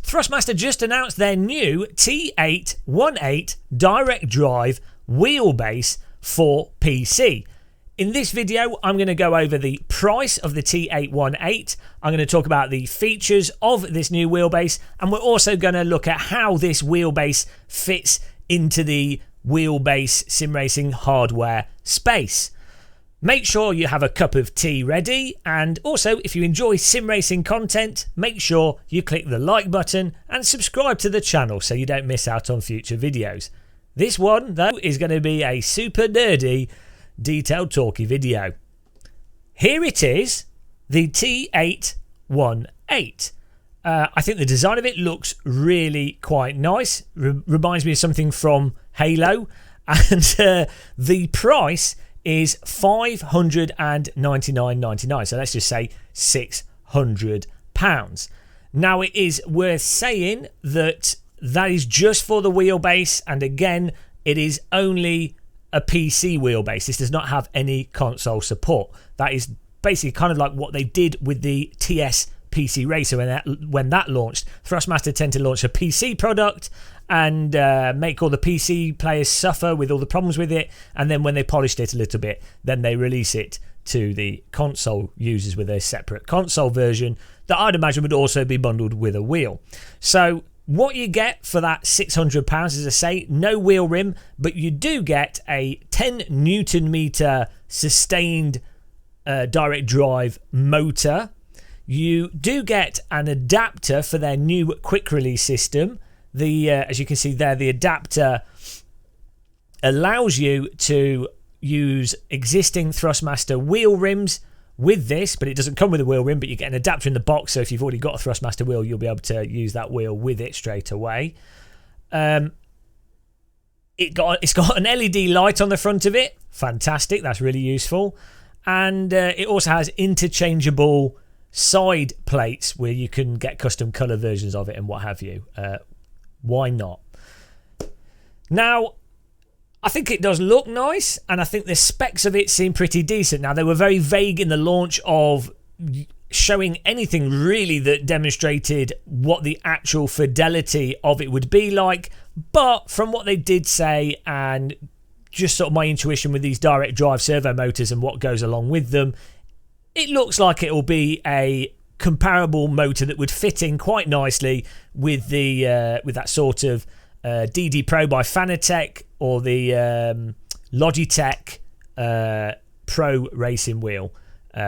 Thrustmaster just announced their new T818 direct drive wheelbase for PC. In this video, I'm going to go over the price of the T818. I'm going to talk about the features of this new wheelbase, and we're also going to look at how this wheelbase fits into the wheelbase sim racing hardware space. Make sure you have a cup of tea ready, and also if you enjoy sim racing content, make sure you click the like button and subscribe to the channel so you don't miss out on future videos. This one though is going to be a super nerdy, detailed talky video. Here it is, the T818. I think the design of it looks really quite nice. Reminds me of something from Halo, and the price is $599.99. So let's just say £600. Now it is worth saying that is just for the wheelbase, and again, it is only a PC wheelbase. This does not have any console support. That is basically kind of like what they did with the TS PC Racer when that launched. Thrustmaster tend to launch a PC product and make all the PC players suffer with all the problems with it, and then when they polished it a little bit, then they release it to the console users with a separate console version that I'd imagine would also be bundled with a wheel. So what you get for that £600, as I say, no wheel rim, but you do get a 10 Newton meter sustained direct drive motor. You do get an adapter for their new quick release system. As you can see there, the adapter allows you to use existing Thrustmaster wheel rims with this, but it doesn't come with a wheel rim, but you get an adapter in the box, so if you've already got a Thrustmaster wheel, you'll be able to use that wheel with it straight away. It's got an LED light on the front of it. Fantastic, that's really useful. And it also has interchangeable side plates where you can get custom colour versions of it and what have you. Why not? Now, I think it does look nice, and I think the specs of it seem pretty decent. Now, they were very vague in the launch of showing anything really that demonstrated what the actual fidelity of it would be like, but from what they did say and just sort of my intuition with these direct drive servo motors and what goes along with them, it looks like it will be a comparable motor that would fit in quite nicely with the with that sort of DD Pro by Fanatec or the Logitech Pro racing wheel,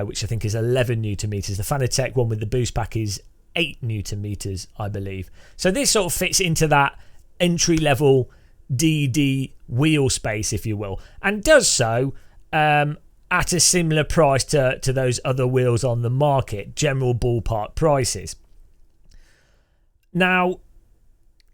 which I think is 11 Newton meters. The Fanatec one with the boost pack is 8 Newton meters, I believe. So this sort of fits into that entry level DD wheel space, if you will, and does so at a similar price to those other wheels on the market, general ballpark prices. Now,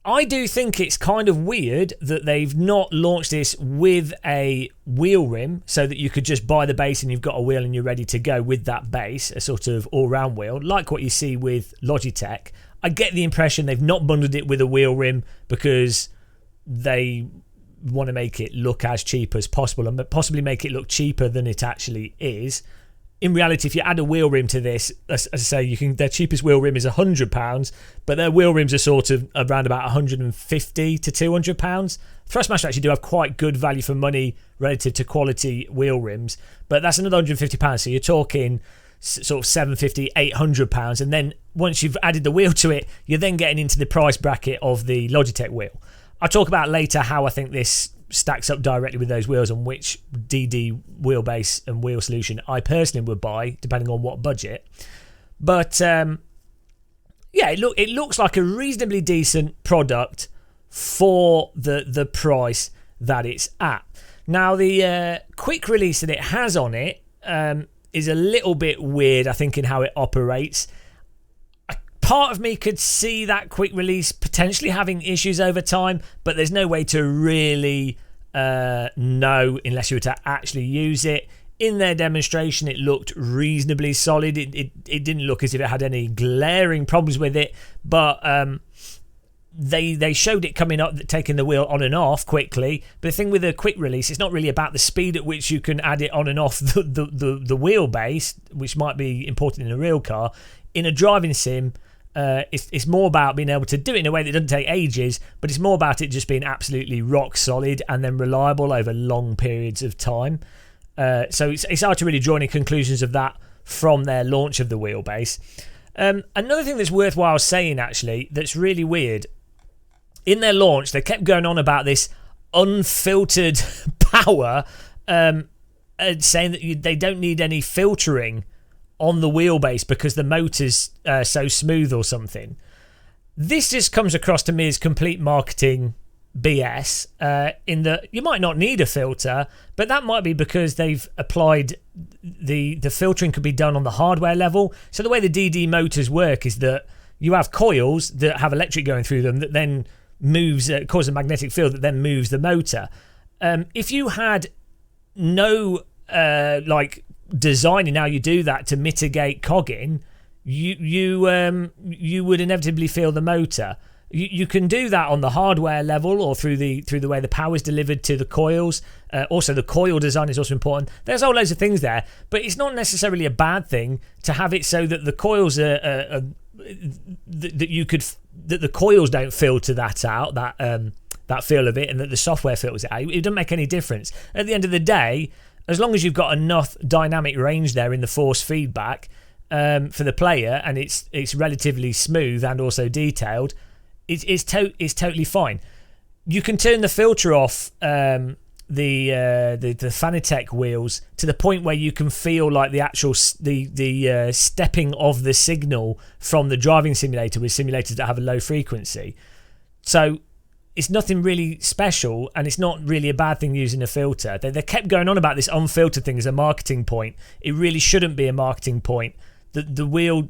I do think it's kind of weird that they've not launched this with a wheel rim so that you could just buy the base and you've got a wheel and you're ready to go with that base, a sort of all-round wheel, like what you see with Logitech. I get the impression they've not bundled it with a wheel rim because they want to make it look as cheap as possible and possibly make it look cheaper than it actually is. In reality, if you add a wheel rim to this, as I say, their cheapest wheel rim is £100, but their wheel rims are sort of around about £150 to £200. Thrustmaster actually do have quite good value for money relative to quality wheel rims, but that's another £150, so you're talking sort of £750, £800, and then once you've added the wheel to it, you're then getting into the price bracket of the Logitech wheel. I'll talk about later how I think this stacks up directly with those wheels and which DD wheelbase and wheel solution I personally would buy, depending on what budget. But yeah, it looks like a reasonably decent product for the price that it's at. Now, the quick release that it has on it is a little bit weird, I think, in how it operates. Part of me could see that quick release potentially having issues over time, but there's no way to really know unless you were to actually use it. In their demonstration, it looked reasonably solid. It didn't look as if it had any glaring problems with it, but they showed it coming up, taking the wheel on and off quickly. But the thing with a quick release, it's not really about the speed at which you can add it on and off the wheelbase, which might be important in a real car. In a driving sim, It's more about being able to do it in a way that doesn't take ages, but it's more about it just being absolutely rock solid and then reliable over long periods of time. So it's hard to really draw any conclusions of that from their launch of the wheelbase. Another thing that's worthwhile saying, actually, that's really weird, in their launch, they kept going on about this unfiltered power, saying that they don't need any filtering on the wheelbase because the motor's so smooth or something. This just comes across to me as complete marketing BS, in that you might not need a filter, but that might be because they've applied the filtering could be done on the hardware level. So the way the DD motors work is that you have coils that have electric going through them that then moves, causes a magnetic field that then moves the motor. If you had no design in how you do that to mitigate cogging, you would inevitably feel the motor. You can do that on the hardware level or through the way the power is delivered to the coils. Also, the coil design is also important. There's all loads of things there, but it's not necessarily a bad thing to have it so that the coils that the coils don't filter that out, that feel of it, and that the software filters it out. It doesn't make any difference. At the end of the day, as long as you've got enough dynamic range there in the force feedback for the player, and it's relatively smooth and also detailed, it's totally fine. You can turn the filter off the Fanatec wheels to the point where you can feel like the actual stepping of the signal from the driving simulator with simulators that have a low frequency. So it's nothing really special, and it's not really a bad thing using a filter. They kept going on about this unfiltered thing as a marketing point. It really shouldn't be a marketing point. The wheel...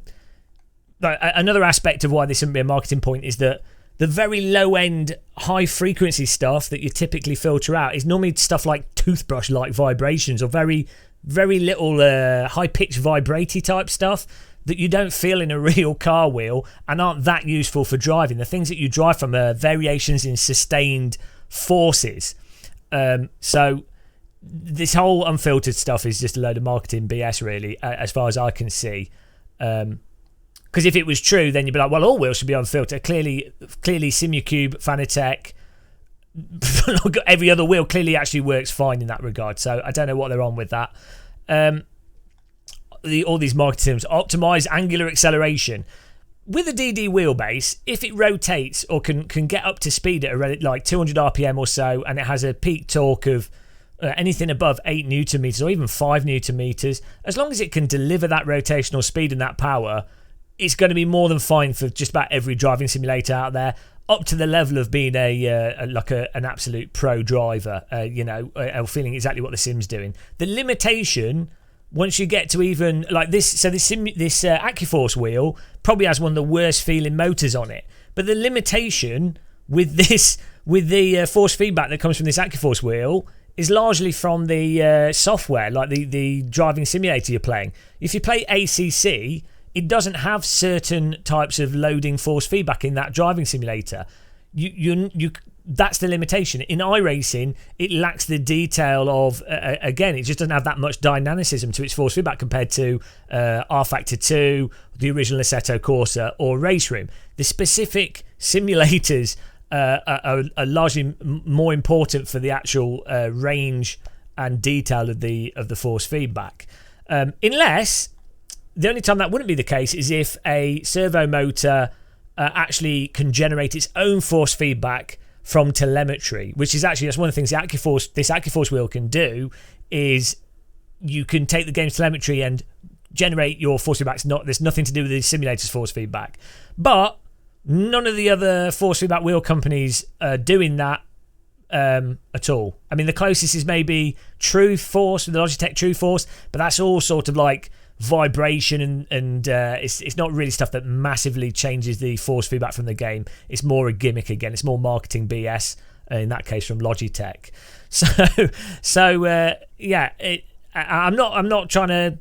Another aspect of why this shouldn't be a marketing point is that the very low-end, high-frequency stuff that you typically filter out is normally stuff like toothbrush-like vibrations or very, very little high-pitched vibraty type stuff that you don't feel in a real car wheel and aren't that useful for driving. The things that you drive from are variations in sustained forces. So this whole unfiltered stuff is just a load of marketing BS, really, as far as I can see. Because if it was true, then you'd be like, well, all wheels should be unfiltered. Clearly Simucube, Fanatec, every other wheel clearly actually works fine in that regard. So I don't know what they're on with that. All these marketing terms, optimize angular acceleration. With a DD wheelbase, if it rotates or can get up to speed at like 200 RPM or so, and it has a peak torque of anything above 8 Newton meters or even 5 Newton meters, as long as it can deliver that rotational speed and that power, it's going to be more than fine for just about every driving simulator out there, up to the level of being an absolute pro driver, or feeling exactly what the sim's doing. The limitation, once you get to even like this, so this AccuForce wheel probably has one of the worst feeling motors on it. But the limitation with the force feedback that comes from this AccuForce wheel is largely from the software, like the driving simulator you're playing. If you play ACC, it doesn't have certain types of loading force feedback in that driving simulator. You that's the limitation. In iRacing, it lacks the detail of again, it just doesn't have that much dynamicism to its force feedback compared to R Factor 2, the original Assetto Corsa, or Race Room. The specific simulators are largely more important for the actual range and detail of the force feedback. Unless the only time that wouldn't be the case is if a servo motor actually can generate its own force feedback from telemetry, which is that's one of the things this AccuForce wheel can do, is you can take the game's telemetry and generate your force feedback. There's nothing to do with the simulator's force feedback. But none of the other force feedback wheel companies are doing that at all. I mean, the closest is maybe True Force with the Logitech True Force, but that's all sort of like vibration and it's not really stuff that massively changes the force feedback from the game. It's more a gimmick again. It's more marketing BS in that case from Logitech. I'm not trying to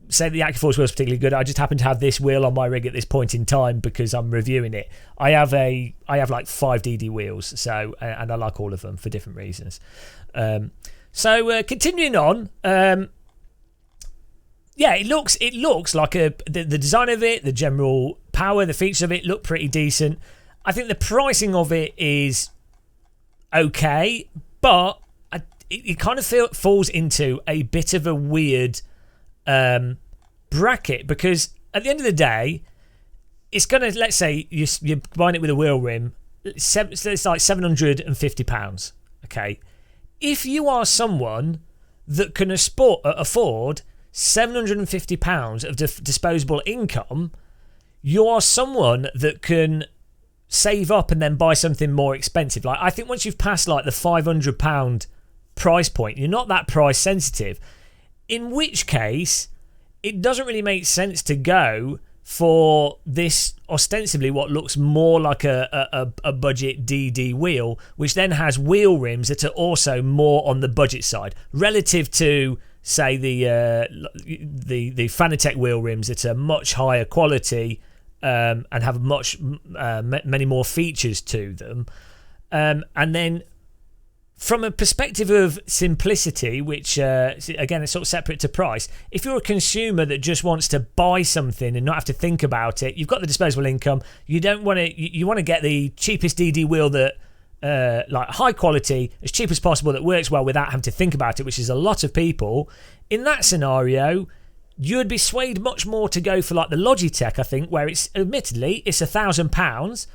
say the AccuForce wheel is particularly good. I just happen to have this wheel on my rig at this point in time because I'm reviewing it. I have like 5 DD wheels, so and I like all of them for different reasons. Continuing on. yeah, it looks like the design of it, the general power, the features of it look pretty decent. I think the pricing of it is okay, but it kind of falls into a bit of a weird bracket, because at the end of the day, it's going to, let's say you're buying it with a wheel rim, it's like £750. Okay, if you are someone that can afford £750 of disposable income, you are someone that can save up and then buy something more expensive. Like, I think once you've passed like the £500 price point, you're not that price sensitive, in which case it doesn't really make sense to go for this ostensibly what looks more like a budget DD wheel, which then has wheel rims that are also more on the budget side relative to, say, the Fanatec wheel rims that are much higher quality and have many more features to them. And then from a perspective of simplicity, which again is sort of separate to price, if you're a consumer that just wants to buy something and not have to think about it, you've got the disposable income, you don't want to, you want to get the cheapest DD wheel that like high quality, as cheap as possible, that works well without having to think about it, which is a lot of people. In that scenario, you'd be swayed much more to go for like the Logitech, I think, where it's admittedly it's £1,000.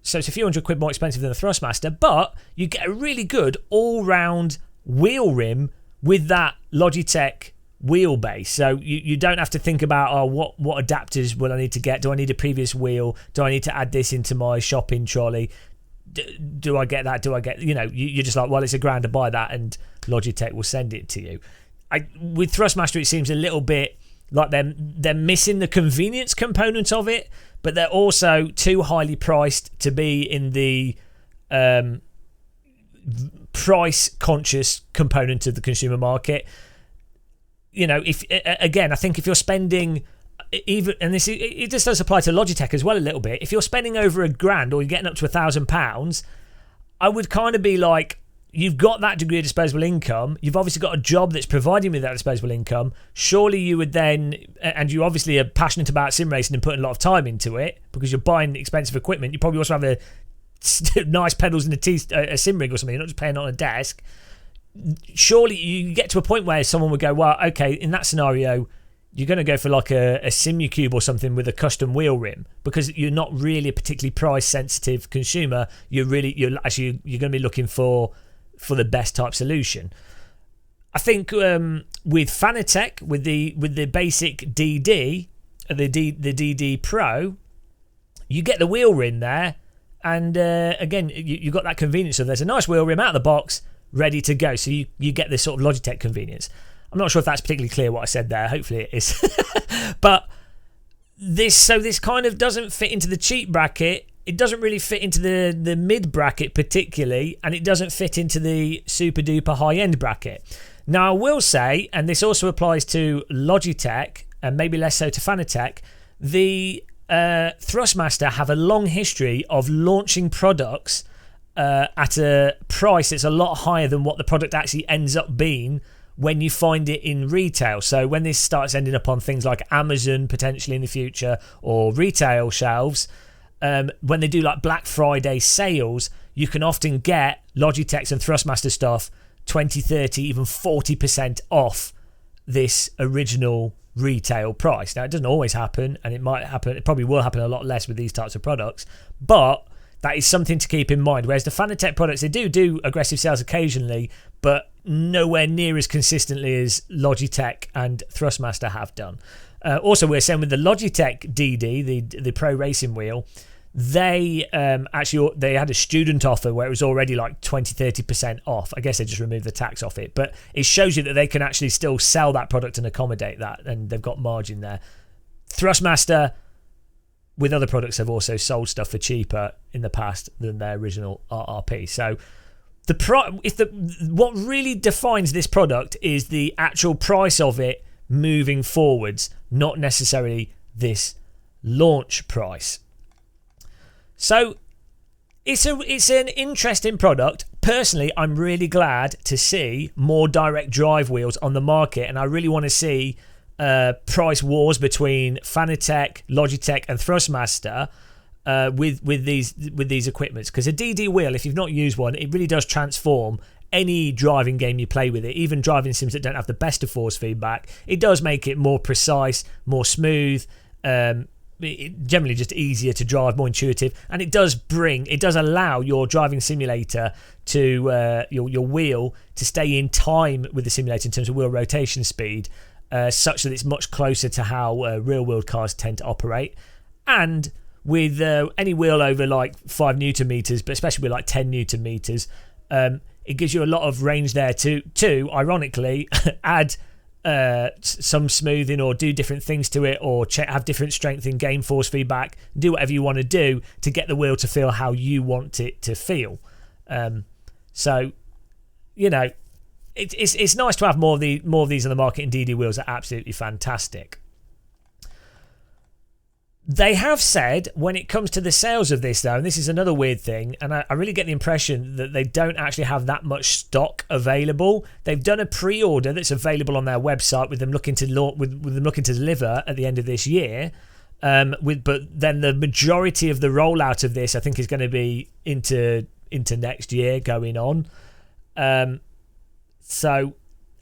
So it's a few hundred quid more expensive than the Thrustmaster, but you get a really good all-round wheel rim with that Logitech wheelbase. So you don't have to think about, what adapters will I need to get? Do I need a previous wheel? Do I need to add this into my shopping trolley? Do I get that? Do I get, you're just like, well, it's £1,000 to buy that, and Logitech will send it to you. With Thrustmaster, it seems a little bit like they're missing the convenience component of it, but they're also too highly priced to be in the price-conscious component of the consumer market. I think if you're spending even, and it just does apply to Logitech as well a little bit. If you're spending over £1,000 or you're getting up to £1,000, I would kind of be like, you've got that degree of disposable income. You've obviously got a job that's providing you that disposable income. Surely you would then, and you obviously are passionate about sim racing and putting a lot of time into it because you're buying expensive equipment. You probably also have nice pedals and a sim rig or something. You're not just paying on a desk. Surely you get to a point where someone would go, well, okay, in that scenario, you're going to go for like a Simucube or something with a custom wheel rim, because you're not really a particularly price sensitive consumer. You're going to be looking for the best type solution. I think with Fanatec, with the basic DD, the DD Pro, you get the wheel rim there, and again you got that convenience of there's a nice wheel rim out of the box ready to go, so you get this sort of Logitech convenience. I'm not sure if that's particularly clear what I said there. Hopefully it is. But this kind of doesn't fit into the cheap bracket. It doesn't really fit into the mid bracket particularly, and it doesn't fit into the super duper high end bracket. Now I will say, and this also applies to Logitech and maybe less so to Fanatec, the Thrustmaster have a long history of launching products at a price that's a lot higher than what the product actually ends up being when you find it in retail. So when this starts ending up on things like Amazon potentially in the future, or retail shelves, when they do like Black Friday sales, you can often get Logitech's and Thrustmaster stuff 20, 30, even 40% off this original retail price. Now it doesn't always happen, and it probably will happen a lot less with these types of products, but that is something to keep in mind. Whereas the Fanatec products, they do aggressive sales occasionally, but nowhere near as consistently as Logitech and Thrustmaster have done. Also, we're saying with the Logitech DD, the pro racing wheel, they had a student offer where it was already like 20-30% off. I guess they just removed the tax off it, but it shows you that they can actually still sell that product and accommodate that, and they've got margin there. Thrustmaster, with other products, have also sold stuff for cheaper in the past than their original RRP. So what really defines this product is the actual price of it moving forwards, not necessarily this launch price. So it's an interesting product. Personally, I'm really glad to see more direct drive wheels on the market, and I really want to see price wars between Fanatec, Logitech, and Thrustmaster with these equipments, because a DD wheel, if you've not used one, it really does transform any driving game you play with it. Even driving sims that don't have the best of force feedback, it does make it more precise, more smooth, generally just easier to drive, more intuitive, and it does allow your driving simulator to your wheel to stay in time with the simulator in terms of wheel rotation speed, such that it's much closer to how real world cars tend to operate. And with any wheel over like 5 newton meters, but especially with like 10 newton meters, it gives you a lot of range there to ironically add some smoothing or do different things to it, or have different strength in game force feedback, do whatever you want to do to get the wheel to feel how you want it to feel. So, you know, it's nice to have more of these on the market, and DD wheels are absolutely fantastic. They have said when it comes to the sales of this, though, and this is another weird thing, and I really get the impression that they don't actually have that much stock available. They've done a pre-order that's available on their website with them looking to deliver at the end of this year. But then the majority of the rollout of this, I think, is going to be into next year going on. So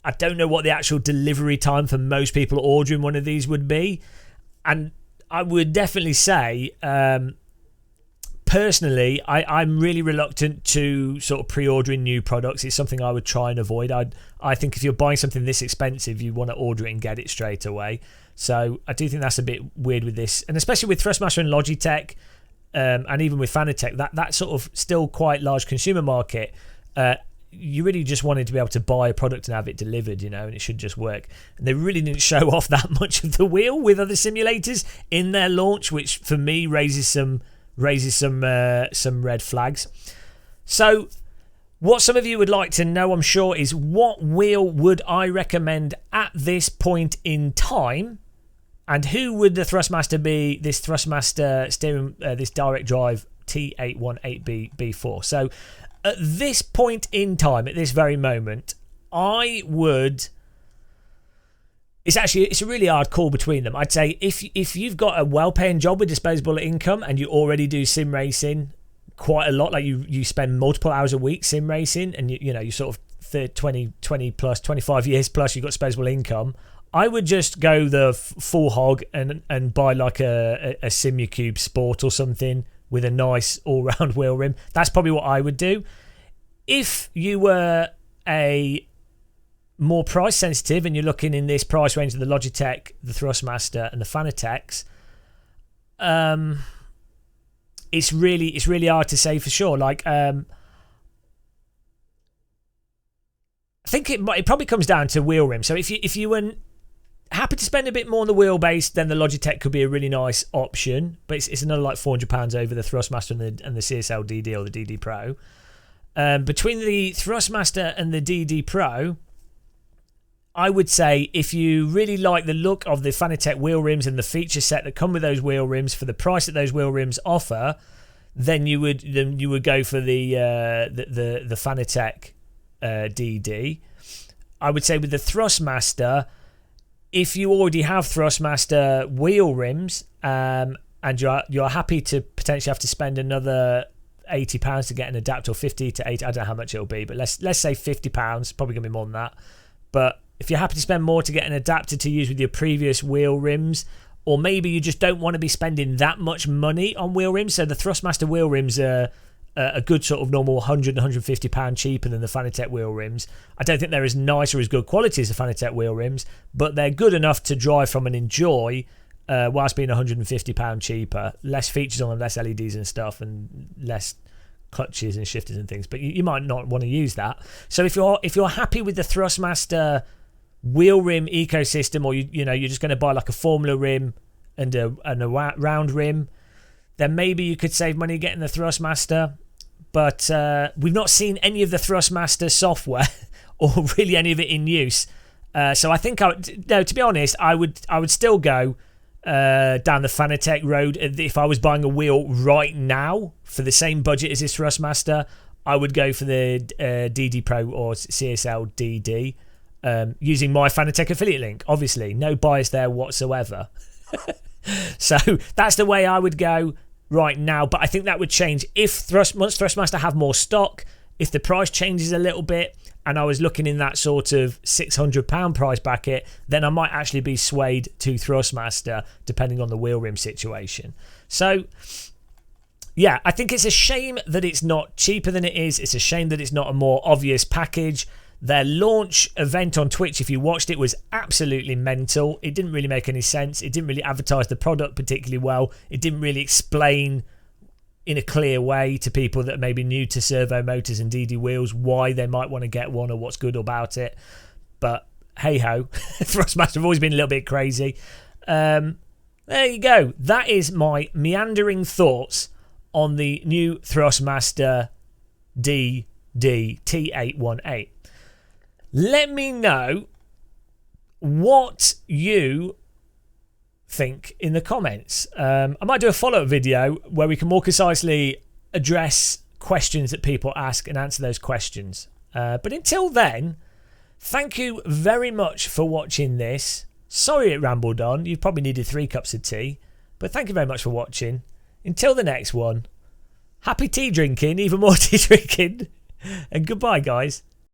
I don't know what the actual delivery time for most people ordering one of these would be, and I would definitely say, personally, I'm really reluctant to sort of pre-ordering new products. It's something I would try and avoid. I think if you're buying something this expensive, you want to order it and get it straight away. So I do think that's a bit weird with this, and especially with Thrustmaster and Logitech, and even with Fanatec, that sort of still quite large consumer market. You really just wanted to be able to buy a product and have it delivered, you know, and it should just work. And they really didn't show off that much of the wheel with other simulators in their launch, which for me raises some red flags. So what some of you would like to know, I'm sure, is what wheel would I recommend at this point in time, and who would the Thrustmaster be? This Thrustmaster steering, this direct drive T818 for. So at this point in time, at this very moment, I would... It's a really hard call between them. I'd say if you've got a well-paying job with disposable income and you already do sim racing quite a lot, like you spend multiple hours a week sim racing, and you sort of 20 plus, 25 years plus, you've got disposable income, I would just go the full hog and buy like a Simucube Sport or something with a nice all-round wheel rim. That's probably what I would do. If you were a more price sensitive and you're looking in this price range of the Logitech, the Thrustmaster, and the Fanatecs, it's really hard to say for sure. Like, I think it probably comes down to wheel rim. So if you were happy to spend a bit more on the wheelbase, then the Logitech could be a really nice option, but it's another like £400 over the Thrustmaster and the CSL DD or the DD Pro. Between the Thrustmaster and the DD Pro, I would say if you really like the look of the Fanatec wheel rims and the feature set that come with those wheel rims for the price that those wheel rims offer, then you would go for the Fanatec DD. I would say with the Thrustmaster, if you already have Thrustmaster wheel rims, and you're happy to potentially have to spend another £80 to get an adapter, or 50 to 80, I don't know how much it'll be, but let's say £50, probably gonna be more than that. But if you're happy to spend more to get an adapter to use with your previous wheel rims, or maybe you just don't want to be spending that much money on wheel rims, so the Thrustmaster wheel rims are a good sort of normal £100, £150 cheaper than the Fanatec wheel rims. I don't think they're as nice or as good quality as the Fanatec wheel rims, but they're good enough to drive from and enjoy, whilst being £150 cheaper. Less features on them, less LEDs and stuff, and less clutches and shifters and things, but you might not want to use that. So if you're happy with the Thrustmaster wheel rim ecosystem, or you're just going to buy like a Formula rim and a round rim, then maybe you could save money getting the Thrustmaster. But we've not seen any of the Thrustmaster software or really any of it in use. So I think to be honest, I would still go down the Fanatec road. If I was buying a wheel right now for the same budget as this Thrustmaster, I would go for the DD Pro or CSL DD. using my Fanatec affiliate link. Obviously, no bias there whatsoever. So that's the way I would go right now. But I think that would change if once Thrustmaster have more stock, if the price changes a little bit, and I was looking in that sort of £600 price bracket, then I might actually be swayed to Thrustmaster depending on the wheel rim situation. So yeah, I think it's a shame that it's not cheaper than it is. It's a shame that it's not a more obvious package. Their launch event on Twitch, if you watched it, was absolutely mental. It didn't really make any sense. It didn't really advertise the product particularly well. It didn't really explain in a clear way to people that may be new to servo motors and DD wheels why they might want to get one or what's good about it. But hey-ho, Thrustmaster have always been a little bit crazy. There you go. That is my meandering thoughts on the new Thrustmaster T818. Let me know what you think in the comments. I might do a follow-up video where we can more concisely address questions that people ask and answer those questions. But until then, thank you very much for watching this. Sorry it rambled on. You probably needed 3 cups of tea. But thank you very much for watching. Until the next one, happy tea drinking, even more tea drinking. And goodbye, guys.